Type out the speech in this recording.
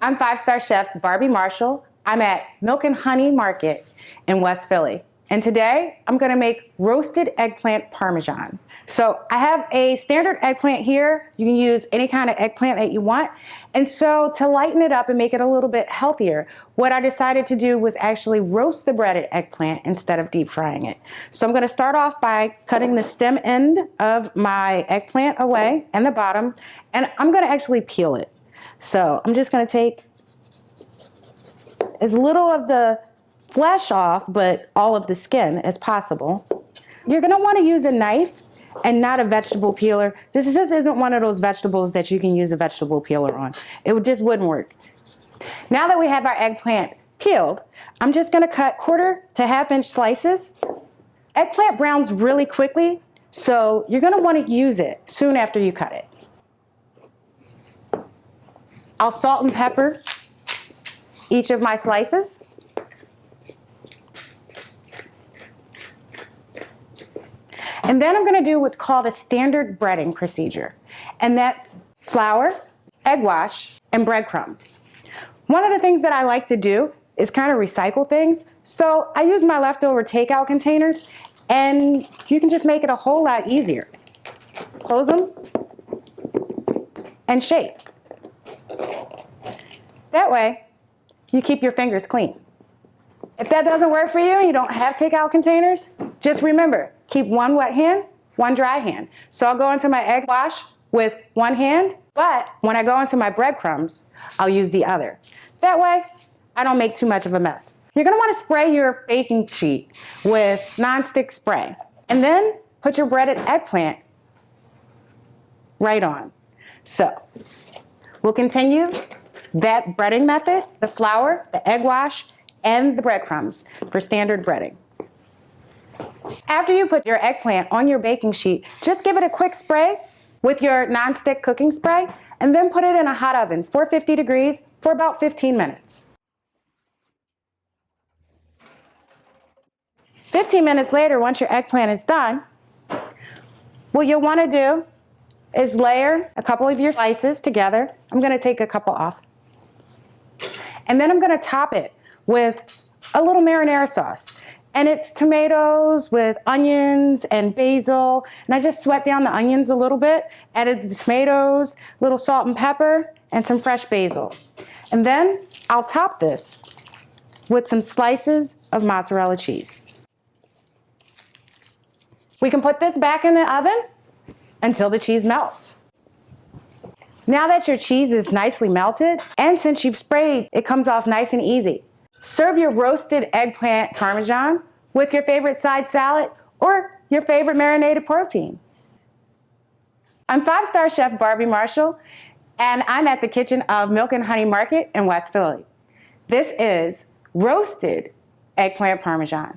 I'm 5-star chef Barbie Marshall. I'm at Milk and Honey Market in West Philly. And today I'm gonna make roasted eggplant parmesan. So I have a standard eggplant here. You can use any kind of eggplant that you want. And so to lighten it up and make it a little bit healthier, what I decided to do was actually roast the breaded eggplant instead of deep frying it. So I'm gonna start off by cutting the stem end of my eggplant away and the bottom, and I'm gonna actually peel it. So I'm just gonna take as little of the flesh off, but all of the skin as possible. You're gonna wanna use a knife and not a vegetable peeler. This just isn't one of those vegetables that you can use a vegetable peeler on. It just wouldn't work. Now that we have our eggplant peeled, I'm just gonna cut 1/4 to 1/2 inch slices. Eggplant browns really quickly, so you're gonna wanna use it soon after you cut it. I'll salt and pepper each of my slices. And then I'm gonna do what's called a standard breading procedure. And that's flour, egg wash, and breadcrumbs. One of the things that I like to do is kind of recycle things. So I use my leftover takeout containers, and you can just make it a whole lot easier. Close them and shake. That way, you keep your fingers clean. If that doesn't work for you and you don't have takeout containers, just remember, keep one wet hand, one dry hand. So I'll go into my egg wash with one hand, but when I go into my breadcrumbs, I'll use the other. That way, I don't make too much of a mess. You're gonna wanna spray your baking sheet with nonstick spray, and then put your breaded eggplant right on. So, we'll continue that breading method, the flour, the egg wash, and the breadcrumbs for standard breading. After you put your eggplant on your baking sheet, just give it a quick spray with your nonstick cooking spray, and then put it in a hot oven, 450 degrees, for about 15 minutes. 15 minutes later, once your eggplant is done, what you'll want to do is layer a couple of your slices together. I'm going to take a couple off. And then I'm going to top it with a little marinara sauce. And it's tomatoes with onions and basil. And I just sweat down the onions a little bit, added the tomatoes, a little salt and pepper, and some fresh basil. And then I'll top this with some slices of mozzarella cheese. We can put this back in the oven until the cheese melts. Now that your cheese is nicely melted, and since you've sprayed, it comes off nice and easy. Serve your roasted eggplant parmesan with your favorite side salad or your favorite marinated protein. I'm 5-star chef Barbie Marshall, and I'm at the kitchen of Milk and Honey Market in West Philly. This is roasted eggplant parmesan.